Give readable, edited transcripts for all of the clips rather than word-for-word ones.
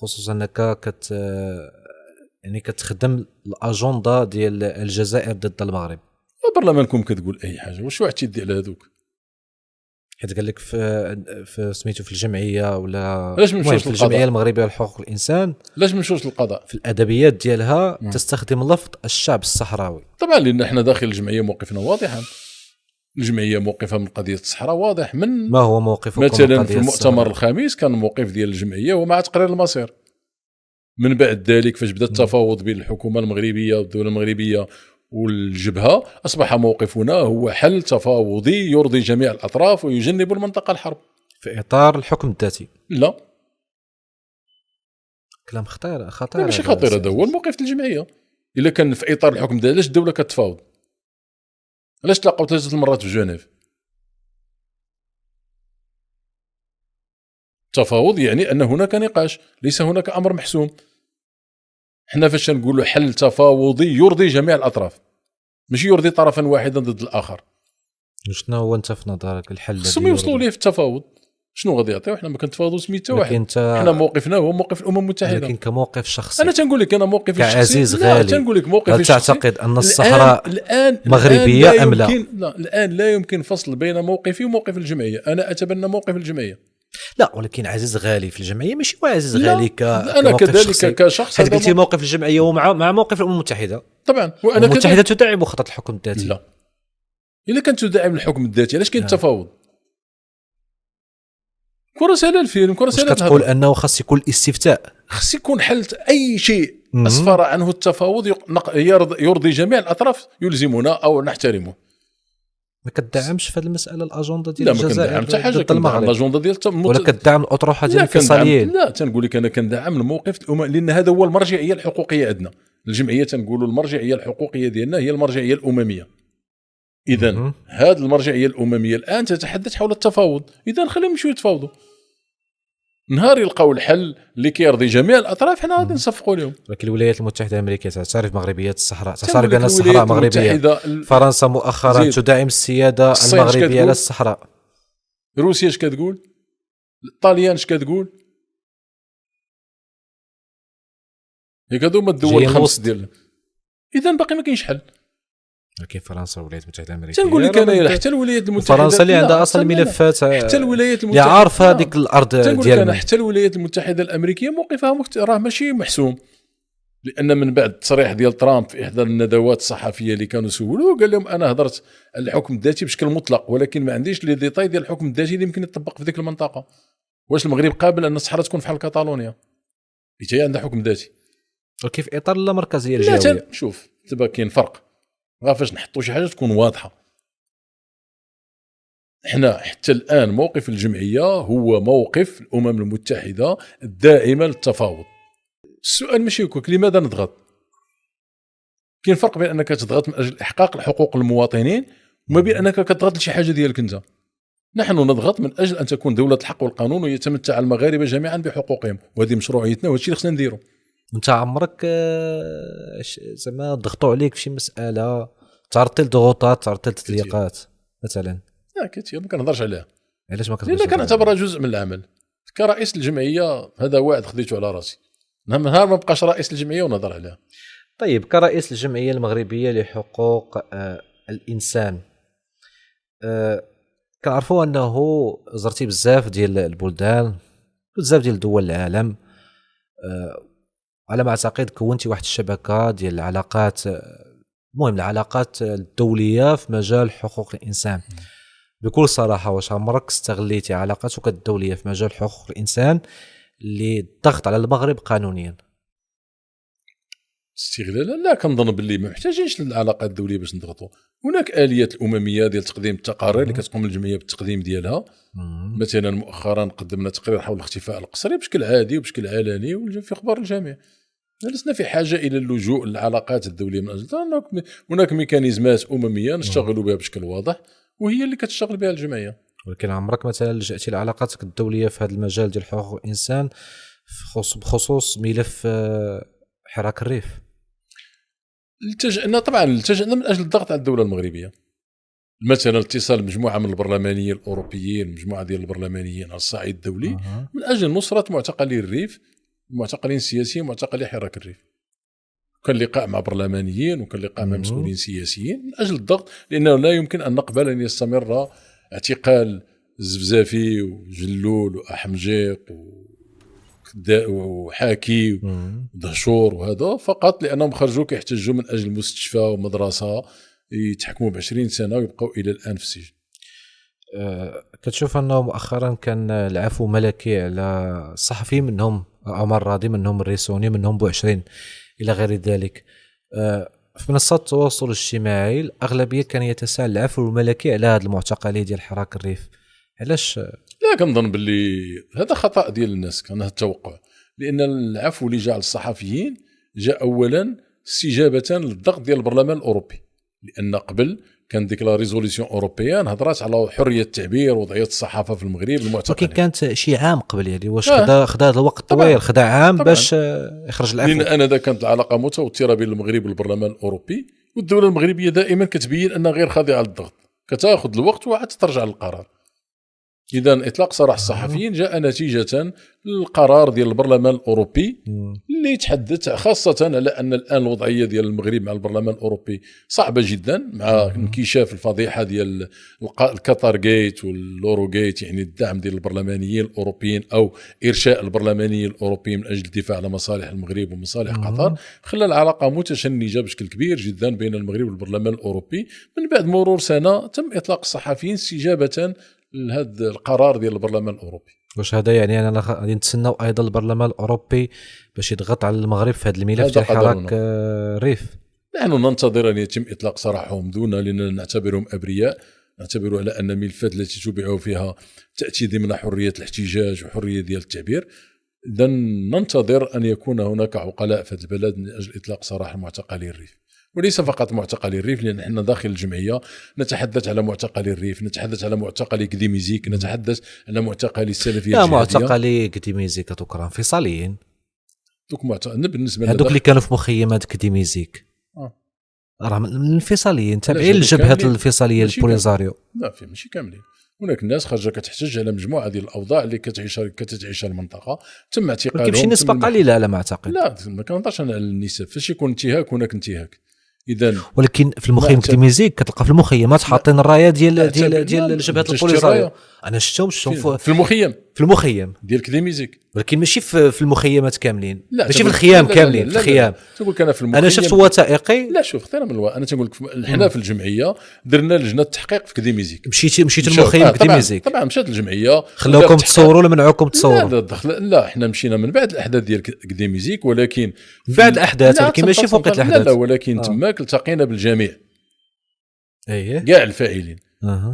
خصوصا انك يعني كتخدم الاجنده ديال الجزائر ضد المغرب. برلمانكم كتقول اي حاجه، واش واحد تيدي على هذوك؟ حيت قال لك في سميتو في الجمعيه ولا علاش ما مشوش في الجمعيه للقضاء؟ المغربيه لحقوق الانسان علاش ما مشوش للقضاء؟ في الادبيات ديالها تستخدم لفظ الشعب الصحراوي. طبعا لان احنا داخل الجمعيه موقفنا واضحا. الجمعيه موقفها من قضيه الصحراء واضح. من ما هو موقفكم مثلا في المؤتمر الخامس كان الموقف ديال الجمعيه هو مع تقرير المصير. من بعد ذلك فاش بدا التفاوض بين الحكومه المغربيه والدوله المغربيه والجبهه، اصبح موقفنا هو حل تفاوضي يرضي جميع الاطراف ويجنب المنطقه الحرب في اطار الحكم الذاتي. لا كلام خطير لا ماشي خطير، هذا هو الموقف ديال الجمعيه. الا كان في اطار الحكم الذاتي علاش الدوله كتفاوض؟ علاش تلاقاو 3 مرات في جنيف؟ التفاوض يعني ان هناك نقاش، ليس هناك امر محسوم. حنا فاش نقولوا حل تفاوضي يرضي جميع الاطراف، ماشي يرضي طرفا واحدا ضد الاخر. شنو هو انت في نظرك الحل خصهم يوصلوا ليه في التفاوض؟ شنو غادي يعطيو؟ حنا ما كنتفاوضوا سميتو واحد. حنا موقفنا هو موقف الامم المتحده. لكن كموقف شخصي انا تنقول لك انا موقفي الشخصي كعزيز غالي، تنقول لك موقفي هل الشخصي. تعتقد ان الصحراء الآن مغربيه ام لا؟ الان لا يمكن فصل بين موقفي وموقف الجمعيه. انا اتبنى موقف الجمعيه. لا ولكن عزيز غالي في الجمعيه ماشي هو عزيز غالي انا كذلك كشخص. حيت قلتي موقف الجمعيه ومع موقف الامم المتحده. طبعا وانا الامم المتحده تدعم خطط الحكم الذاتي. لا الا كانت تدعم الحكم الذاتي علاش كاين التفاوض؟ كره سهله الفيلم، كره سهله. كتقول انه خاص يكون الاستفتاء، خاص يكون حل اي شيء اسفر عنه التفاوض يرضي جميع الاطراف يلزمنا او نحترمه. ما كتدعمش في هذه المساله الاجنده ديال الجزائر؟ لا ما كندعم حتى حاجه. كندعم الاجنده ديال ولا كتدعم الاطروحه ديال الانفصاليين؟ لا تنقول لك انا كندعم الموقف الامم، لان هذا هو المرجعيه الحقوقيه عندنا. الجمعيه تنقولوا المرجعيه الحقوقيه ديالنا هي المرجعيه الامميه. اذا هذه المرجعيه الامميه الان تتحدث حول التفاوض. اذا خليهم يمشيو يتفاوضوا، نهار يلقاو الحل اللي كيرضي جميع الاطراف حنا غادي نصفقوا لهم. ولكن الولايات المتحده الامريكيه تعترف مغربيه الصحراء، تعترف بان الصحراء مغربيه. فرنسا مؤخرا تدعم السياده المغربيه على الصحراء. روسيا اش كتقول؟ الطاليان اش كتقول؟ هيك هذوما الدول الخمس ديال. اذا باقي ما كاينش حل. لكن فرنسا والولايات المتحده الامريكيه تنقول لك انا حتى الولايات المتحده، فرنسا اللي عندها اصلا ملفات، حتى الولايات المتحده اللي عارفه هذيك الارض ديالنا. حتى الولايات المتحده الامريكيه موقفها راه ماشي محسوم. لان من بعد التصريح ديال ترامب في احدى الندوات الصحفيه اللي كانوا سولوه قال لهم انا هضرت على الحكم الذاتي بشكل مطلق، ولكن ما عنديش لي ديتاي ديال الحكم الذاتي اللي يمكن يطبق في ذيك المنطقه. واش المغرب قابل ان الصحراء تكون بحال كاتالونيا اللي هي عندها حكم ذاتي؟ وكيف اطار اللامركزيه الجويه؟ لا شوف تبقى كاين فرق. غير فاش نحطوا شي حاجه تكون واضحه. احنا حتى الان موقف الجمعيه هو موقف الامم المتحده الداعمه للتفاوض. السؤال ماشي هكاك لماذا نضغط؟ كاين فرق بين انك تضغط من اجل احقاق الحقوق المواطنين وما بين انك كتضغط لشي حاجه ديالك انت. نحن نضغط من اجل ان تكون دوله الحق والقانون ويتمتع المغاربه جميعا بحقوقهم، وهذه مشروعيتنا وهذا الشيء اللي خصنا نديرو. انت عمرك زعما ضغطوا عليك في شي مساله، تعرضت لضغوطات، تعرضت لتضييقات مثلا؟ لا كثير ما كنهضرش عليها. علاش ما كنهضرش؟ لان كنعتبرها جزء من العمل. كرئيس الجمعيه هذا وعد خديته على راسي، نهار ما بقاش رئيس الجمعيه ونهضر عليها. طيب كرئيس الجمعيه المغربيه لحقوق الانسان، كنعرفوا انه زرتي بزاف ديال البلدان، بزاف ديال دول العالم، على ما اعتقد كونتي واحد الشبكه ديال العلاقات، المهم العلاقات الدوليه في مجال حقوق الانسان. بكل صراحه واش عمرك استغليتي علاقاتك الدوليه في مجال حقوق الانسان للضغط على المغرب قانونيا؟ استغلالا لا، كنظن باللي ما محتاجينش للعلاقات الدوليه باش نضغطوا. هناك اليات الامميه ديال تقديم التقارير اللي كتقوم الجمعيه بالتقديم ديالها. مثلا مؤخرا قدمنا تقرير حول الاختفاء القسري بشكل عادي وبشكل علني وفي اخبار الجميع. لسنا في حاجه الى اللجوء للعلاقات الدوليه من اجل هناك ميكانيزمات امميه نشتغل بها بشكل واضح وهي اللي كتشتغل بها الجمعيه. ولكن عمرك مثلا لجأتي لعلاقاتك الدوليه في هذا المجال ديال حقوق الانسان بخصوص ملف حراك الريف؟ طبعا التجأنا من اجل الضغط على الدوله المغربيه. مثلا اتصال مجموعه من البرلمانيين الاوروبيين، مجموعه ديال البرلمانيين على الصعيد الدولي من اجل نصره معتقلي الريف المعتقلين السياسيين معتقلي حراك الريف. كان لقاء مع برلمانيين وكان لقاء مع مسؤولين سياسيين من اجل الضغط، لانه لا يمكن ان نقبل ان يستمر اعتقال الزفزافي وجلول واحمجيق وحاكي ودهشور وهذا فقط لانهم خرجوا كيحتجوا من اجل مستشفى ومدرسه يتحكموا ب20 سنه ويبقوا الى الان في السجن. كتشوف انه مؤخرا كان العفو ملكي على الصحفيين، منهم عمر راضي، منهم الريسوني، منهم بوعشرين الى غير ذلك. في منصات التواصل الاجتماعي الاغلبيه كان يتساءل العفو الملكي على هذه المعتقليه ديال حراك الريف. علاش؟ لا كنظن باللي هذا خطا ديال الناس، كان هذا التوقع، لان العفو اللي جاء للصحفيين جاء اولا استجابه للضغط ديال البرلمان الاوروبي، لان قبل كان ديك لا ريزوليسيون اوروبيان هضرات على حريه التعبير ووضعيه الصحافه في المغرب المعتقلين. ولكن كانت شي عام قبل، يعني واش خدا هذا الوقت طويل، خدا عام باش يخرج العفو. لان انا كانت العلاقه متوتره بين المغرب والبرلمان الاوروبي، والدوله المغربيه دائما كتبين انها غير خاضعه للضغط، كتاخذ الوقت وعاد ترجع للقرار. إذا إطلاق سراح الصحفيين جاء نتيجة للقرار ديال البرلمان الأوروبي اللي يتحدث خاصة على أن الآن الوضعية ديال المغرب مع البرلمان الأوروبي صعبة جدا، مع انكشاف الفضيحة ديال القطر جيت واللورو جيت، يعني الدعم ديال البرلمانيين الأوروبيين أو إرشاء البرلمانيين الأوروبيين من أجل الدفاع على مصالح المغرب ومصالح قطر، خلى العلاقة متشنجة بشكل كبير جدا بين المغرب والبرلمان الأوروبي. من بعد مرور سنة تم إطلاق الصحفيين استجابة لهذا القرار ديال البرلمان الاوروبي. واش هذا يعني اننا غادي نتسناو ايضا البرلمان الاوروبي باش يضغط على المغرب في هذا الملف ديال حراك الريف؟ نحن ننتظر ان يتم اطلاق سراحهم دون، لاننا نعتبرهم ابرياء، نعتبر على ان الملفات التي تبعوا فيها تاتي ضمن حريه الاحتجاج وحريه ديال التعبير. اذا ننتظر ان يكون هناك عقلاء في هذا البلد من اجل اطلاق سراح معتقلي الريف، وليس فقط معتقلي الريف، لأن احنا داخل الجمعية نتحدث على معتقلي الريف، نتحدث على معتقلي كديميزيك، نتحدث على معتقلي السلفية لا الجهادية. معتقلي كديميزيك هذوك راه انفصاليين، بالنسبة لنا هذوك اللي كانوا في مخيمات كديميزيك راه الانفصاليين تابعين للجبهة الانفصالية البوليزاريو. لا ماشي كاملين، هناك الناس خارجه كتحتج على مجموعه ديال الاوضاع اللي كتعيشها المنطقه، تم اعتقالهم. ولكن شي نسبه قليله على ما اعتقد. لا ما كنهضرش على النسب، فاش يكون انتهاك هناك انتهاك. اذا ولكن في المخيم كديميزيك كتلقى في المخيمات حاطين الرايه ديال جبهه البوليزاريو. انا شفتهم في المخيم ديال كديميزيك، ولكن ماشي في المخيمات كاملين، ماشي في الخيام كاملين. في الخيام تقول لك انا في المخيم، انا شفت وثائقي. لا شوف اختار من انا تنقول لك حنا في الجمعيه درنا لجنه تحقيق في كديميزيك. مشيت المخيم كديميزيك، طبعا مشات الجمعيه خلاوكم تصوروا ولا منعوكم تصوروا؟ لا احنا مشينا من بعد الاحداث ديال كديميزيك، ولكن بعد الاحداث، ولكن ماشي فوق الاحداث. لا ولكن تماك التقينا بالجميع، اييه كاع الفاعلين.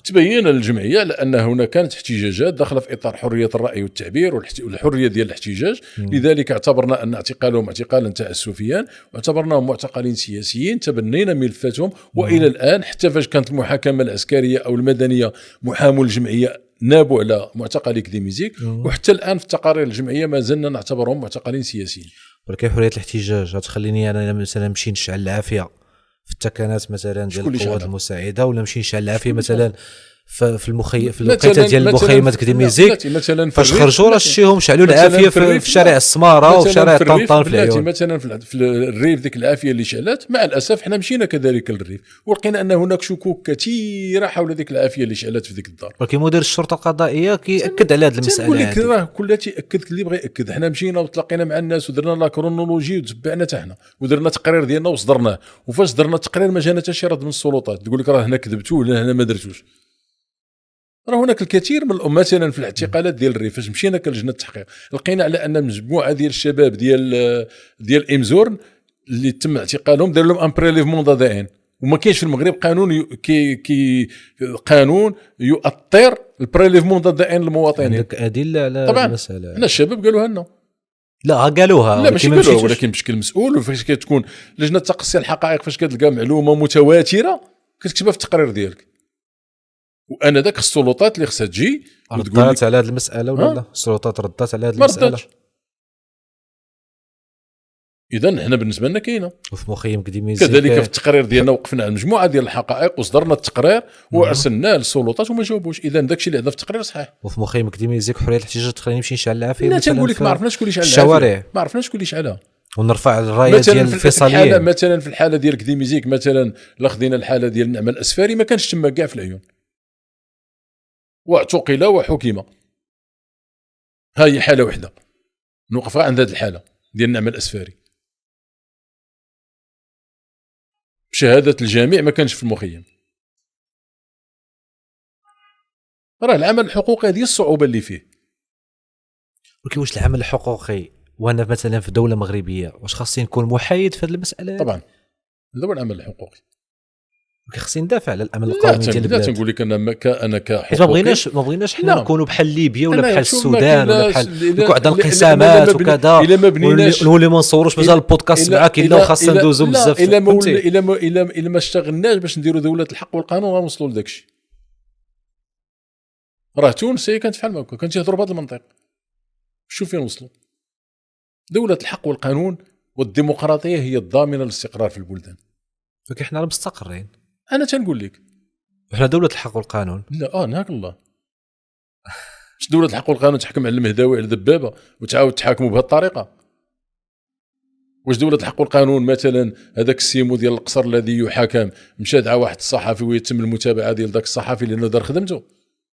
تبين للجمعيه على ان هناك كانت احتجاجات داخله في اطار حريه الراي والتعبير والحريه ديال الاحتجاج. لذلك اعتبرنا ان اعتقالهم اعتقالا تعسفيا، واعتبرناهم معتقلين سياسيين، تبنينا ملفاتهم. والى الان حتى فاش كانت المحاكمه العسكريه او المدنيه محامو الجمعيه نابوا على معتقلي كديميزيك، وحتى الان في تقارير الجمعيه ما زلنا نعتبرهم معتقلين سياسيين. ولكن حريه الاحتجاج غتخليني انا مثلا نمشي نشعل العافيه في التكنات مثلا ديال القوات المساعده، ولا نمشي نشعل العافيه مثلا في الوقيته ديال المخيمات كديميزيك فاش خرجوا راه شتيهم شعلوا العافيه في شارع السماره وفي شارع طنطان في العيون. مثلا في الريف ديك العافيه اللي شعلات، مع الاسف حنا مشينا كذلك للريف ولقينا ان هناك شكوك كثيره حول ديك العافيه اللي شعلات في ديك الدار. ولكن مدير الشرطه القضائيه كيأكد على هذه المساله. نقول لك راه كلها تيأكد اللي بغى يأكد. حنا مشينا وتلاقينا مع الناس ودرنا لا كرونولوجي وتبعنا حتى حنا ودرنا التقرير ديالنا وصدرناه، وفاش درنا التقرير ما جانا حتى شي رد من السلطات تقول لك راه هنا كذبتوا ولا هنا ما درتوش. راه هناك الكثير من مثلا في الاعتقالات ديال الريف فاش مشينا كلجنه التحقيق لقينا على ان مجموعه ديال الشباب ديال امزورن اللي تم اعتقالهم دار لهم ان بريليفمون دادين، وما كاينش في المغرب قانون قانون يؤطر البريليفمون دادين للمواطنين. عندك ادله على طبعا المساله؟ حنا الشباب قالوها لنا. لا قالوها، لا ماشي قالوها، ولكن بشكل مسؤول. وفاش كتكون لجنه تقصي الحقائق فاش كتلقى معلومه متواتره كتكتبها في التقرير ديالك. وانا ذاك السلطات اللي خصها تجي ردات على هذه المساله ولا لا؟ السلطات ردات على هذه المساله؟ اذا حنا بالنسبه لنا كاينه. وفي مخيم قديميزي كذلك في التقرير ديالنا وقفنا على مجموعه ديال الحقائق وصدرنا التقرير وارسلناه للسلطات وما جاوبوش. اذا داكشي اللي عندنا في التقرير صحيح. وفي مخيم قديميزي حريه الاحتجاج تخليني نمشي نشعل العافيه لا مثلاً تنقول لك في ما عرفناش شكون اللي شعل الشوارع، ما عرفناش شكون اللي شعلها. ونرفع الرايه ديال مثلا الفيصليين. مثلا في الحاله ديال كديميزيك مثلا، لا خدينا الحاله ديال النعمه الاسفاري ما كانش تما كاع في العيون، واعتقل وحكم. هاي حاله واحده نوقفها عند هذه الحاله ديال النعمه الاسفاري، بشهاده الجميع ما كانش في المخيم. راه العمل الحقوقي هذه الصعوبه اللي فيه. ولكن واش العمل الحقوقي وانا مثلا في دوله مغربيه واش خاصني نكون محايد في هذه المساله؟ طبعا هذا هو العمل الحقوقي. ولكن خاصني ندافع على الامن القومي ديال البلاد. لا تنقول لك انا كحقوقي ما بغيناش حنا نكونوا بحال ليبيا ولا بحال السودان ولا بحال يكون عندنا انقسامات وكذا، ونولي ما نصوروش مثلا البودكاست معاك الا وخاصنا ندوزو بزاف. الا ما اشتغلناش باش نديروا دوله الحق والقانون غنوصلوا لذاك الشيء. راه تونس هي كانت بحال هكا، كانت يهضروا بهذا المنطق. شوف فين وصلوا. دوله الحق والقانون والديمقراطيه هي الضامنه للاستقرار في البلدان. ولكن حنا مستقرين. انا تنقول لك وحنا دوله الحق والقانون. لا نهاك الله. مش دوله الحق والقانون تحكم على المهداوي على الدبابه وتعاود تحاكموا بهذه الطريقه؟ واش دوله الحق والقانون مثلا هذاك السيمو ديال القصر الذي يحاكم مشى دعا واحد الصحفي ويتم المتابعه ديال ذاك الصحفي لانه دار خدمته؟